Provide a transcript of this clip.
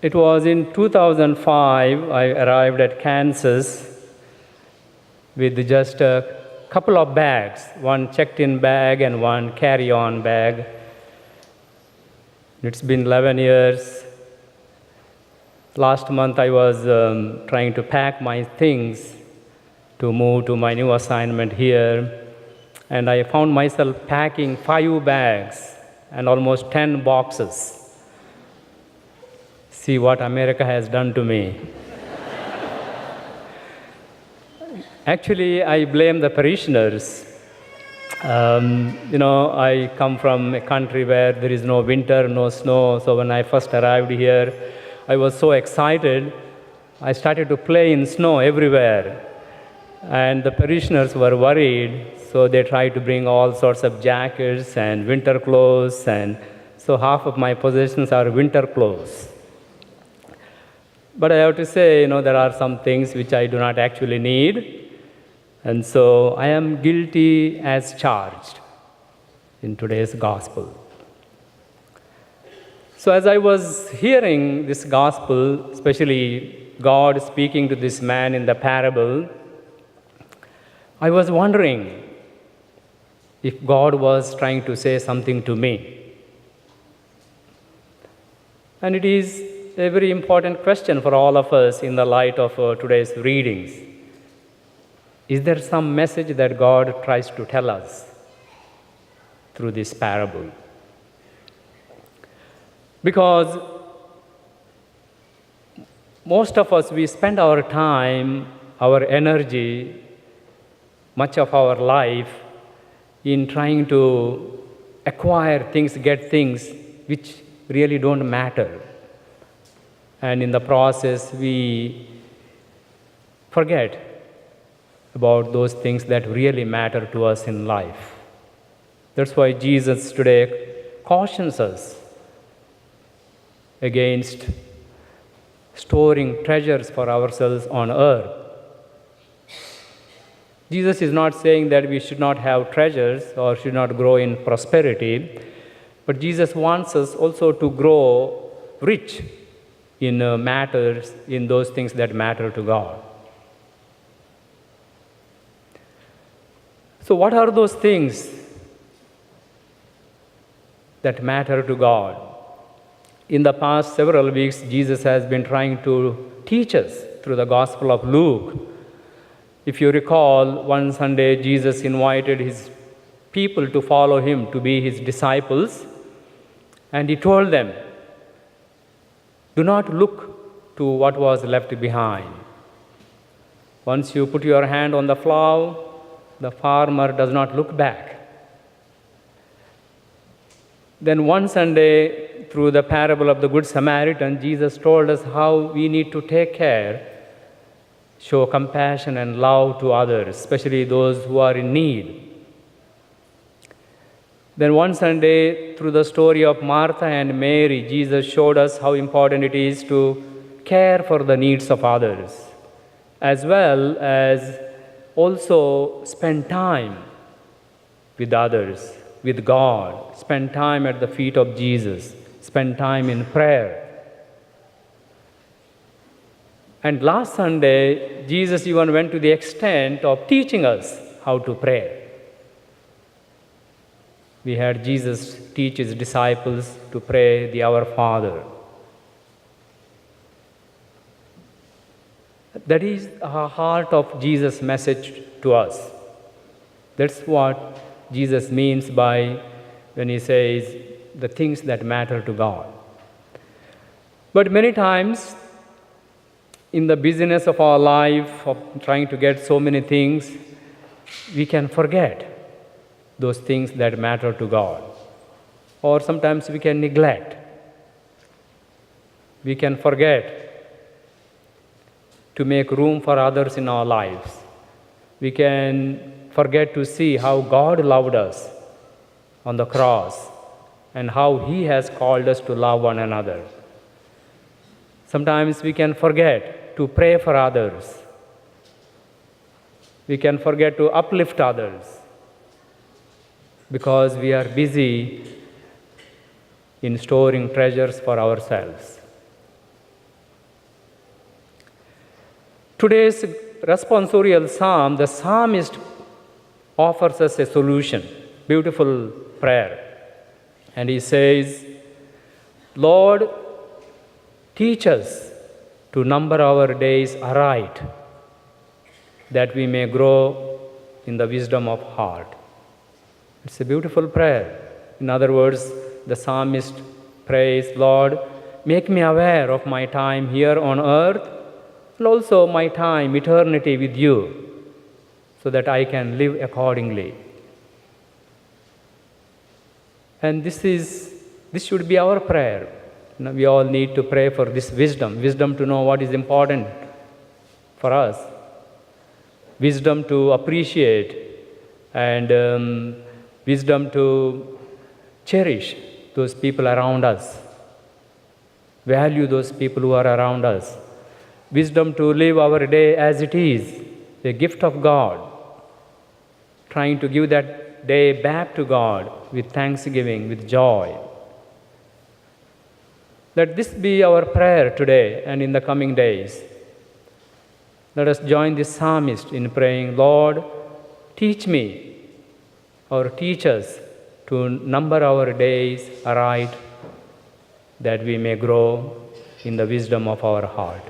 It was in 2005 I arrived at Kansas with just a couple of bags, one checked-in bag and one carry-on bag. It's been 11 years. Last month I was trying to pack my things to move to my new assignment here, and I found myself packing 5 bags and almost 10 boxes. See what America has done to me. Actually, I blame the parishioners. I come from a country where there is no winter, no snow, so when I first arrived here, I was so excited. I started to play in snow everywhere. And the parishioners were worried, so they tried to bring all sorts of jackets and winter clothes, and so half of my possessions are winter clothes. But I have to say, there are some things which I do not actually need, and so I am guilty as charged in today's gospel. So as I was hearing this gospel, especially God speaking to this man in the parable, I was wondering if God was trying to say something to me. And it is a very important question for all of us in the light of today's readings. Is there some message that God tries to tell us through this parable? Because most of us, we spend our time, our energy, much of our life in trying to acquire things, get things which really don't matter. And in the process, we forget about those things that really matter to us in life. That's why Jesus today cautions us against storing treasures for ourselves on earth. Jesus is not saying that we should not have treasures or should not grow in prosperity, but Jesus wants us also to grow rich in matters, in those things that matter to God. So what are those things that matter to God? In the past several weeks, Jesus has been trying to teach us through the Gospel of Luke. If you recall, one Sunday, Jesus invited his people to follow him, to be his disciples, and he told them, do not look to what was left behind. Once you put your hand on the plow, the farmer does not look back. Then one Sunday, through the parable of the Good Samaritan, Jesus told us how we need to take care, show compassion and love to others, especially those who are in need. Then one Sunday, through the story of Martha and Mary, Jesus showed us how important it is to care for the needs of others, as well as also spend time with others, with God, spend time at the feet of Jesus, spend time in prayer. And last Sunday, Jesus even went to the extent of teaching us how to pray. We had Jesus teach his disciples to pray the Our Father. That is the heart of Jesus' message to us. That's what Jesus means by when he says the things that matter to God. But many times, in the busyness of our life, of trying to get so many things, we can forget those things that matter to God. Or sometimes we can neglect. We can forget to make room for others in our lives. We can forget to see how God loved us on the cross and how he has called us to love one another. Sometimes we can forget to pray for others. We can forget to uplift others because we are busy in storing treasures for ourselves. Today's responsorial psalm, the psalmist offers us a solution, beautiful prayer. And he says, Lord, teach us to number our days aright, that we may grow in the wisdom of heart. It's a beautiful prayer. In other words, the psalmist prays, Lord, make me aware of my time here on earth and also my time, eternity with you, so that I can live accordingly. And this should be our prayer. We all need to pray for this wisdom to know what is important for us, wisdom to appreciate, and wisdom to cherish those people around us, value those people who are around us, wisdom to live our day as it is, a gift of God, trying to give that day back to God with thanksgiving, with joy. Let this be our prayer today and in the coming days. Let us join this psalmist in praying, Lord, teach me or teach us to number our days aright, that we may grow in the wisdom of our heart.